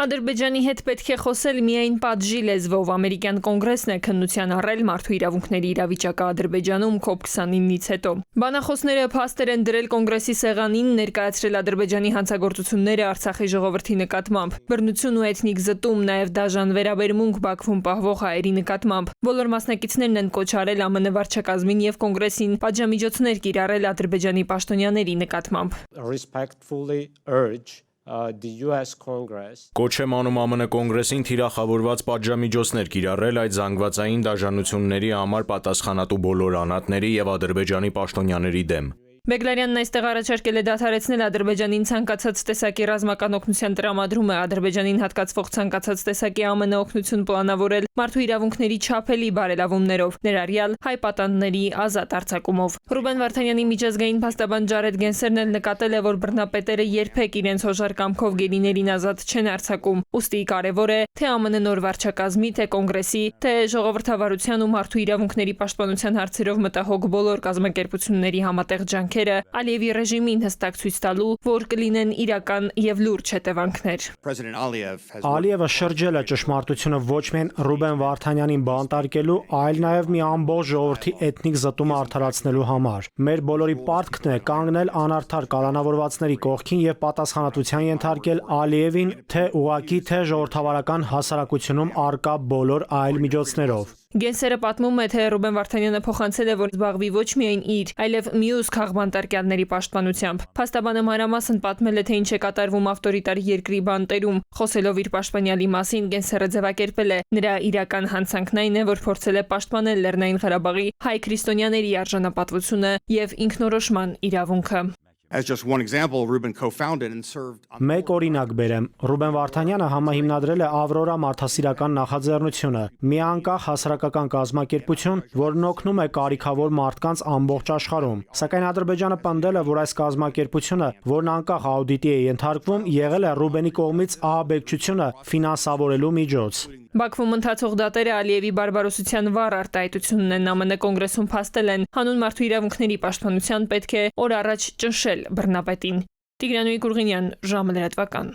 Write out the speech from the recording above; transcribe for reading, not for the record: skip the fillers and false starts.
Ադրբեջանի հետ պետք է խոսել միայն պատժի լեզվով։ Ամերիկյան կոնգրեսն է քննության առել մարդու իրավունքների իրավիճակը Ադրբեջանում COP29-ից հետո։ Բանախոսները փաստեր են դրել կոնգրեսի սեղանին, ներկայացրել Ադրբեջանի հանցագործությունները Արցախի ժողովրդի նկատմամբ, բռնություն ու էթնիկ զտում, նաև դաժան վերաբերմունք Բաքվում պահվող հայերի նկատմամբ։ Բոլոր մասնակիցներն են կոչ արել ԱՄՆ վարչակազմին եւ կոնգրեսին պատժամիջոցներ կիրառել Ադրբեջանի պաշտոնյաների նկատմամբ։ Կոչ եմ անում ԱՄՆ կոնգրեսին թիրախավորված պատժամիջոցներ կիրառել այդ զանգվածային դաժանությունների համար պատասխանատու բոլոր անհատների եւ Ադրբեջանի պաշտոնյաների դեմ։ Բեգլարյանն այստեղ առաջարկել է դադարեցնել Ադրբեջանին ցանկացած տեսակի ռազմական օգնության տրամադրումը, Ադրբեջանին հատկացվող ցանկացած տեսակի ԱՄՆ օգնություն պլանավորել մարդու իրավունքների չափելի բարելավումներով, ներառյալ հայ պատանդների ազատ արձակումով։ Ռուբեն Վարդանյանի միջազգային փաստաբան Ջարեդ Գենսերն էլ նկատել է, որ բռնապետերը երբեք իրենց հոժար կամքով գերիներին ազատ չեն արձակում։ Ուստի կարևոր է թե ԱՄՆ նոր վարչակազմի, թե կոնգրեսի, թե ժողովրդավարության ու մարդու իրավունքների պաշտպանության հարցերով մտահոգ բոլոր կազմակերպությունների համատեղ ջանքերը Ալիևի ռեժիմին հստակ ցույց տալու, որ կլինեն իրական եւ լուրջ հետևանքներ։ Ալիևը շրջել է ճշմարտությունը ոչ միայն Ռուբեն Վարդանյանին բանտարկելու, այլ նաեւ մի ամբողջ ժողովրդի էթնիկ զտումը արդարացնելու համար։ Մեր բոլորի պարտքն է կանգնել անարդար կալանավորվածների կողքին եւ պատասխանատվության ենթարկել Ալիևին թե ուղակի, թե ժողովրդավարական հասարակությունում արկա բոլոր այլ միջոցներով։ Գենսերը պատմում է, թե Ռուբեն Վարդանյանը փոխանցել է, որ զբաղվի ոչ միայն իր, այլև մյուս քաղբանտարկյալների պաշտպանությամբ։ Փաստաբանը մանրամասն պատմել է, թե ինչ է կատարվում ավտորիտար երկրի բանտերում։ Խոսելով իր պաշտպանյալի մասին, Գենսերը ձևակերպել է. նրա իրական հանցանքն այն է, որ փորձել է պաշտպանել Լեռնային Ղարաբաղի հայ քրիստոնյաների արժանապատվությունը եւ ինքնորոշման իրավունքը։ Մեկ օրինակ բերեմ, Ռուբեն Վարդանյանը համահիմնադրել է Ավրորա մարդասիրական նախաձեռնությունը, մի անկախ հասարակական կազմակերպություն, որն օգնում է կարիքավոր մարդկանց ամբողջ աշխարհում։ Սակայն Ադրբեջանը պնդել է, որ այս կազմակերպությունը, որն անկախ աուդիտի է ենթարկվում, եղել է Ռուբենի կողմից ահաբեկչությունը ֆինանսավորելու միջոց։ Բաքվում ընթացող դատերը Ալիևի բարբարոսության վառ արտահայտությունն են ԱՄՆ կոնգրեսում փաստել են, հանուն մարդու իրավունքների պաշտպանության պետք է օր առաջ ճնշել բռնապետին։ Տիգրան Գուրգինյան, ժամը լրատվական։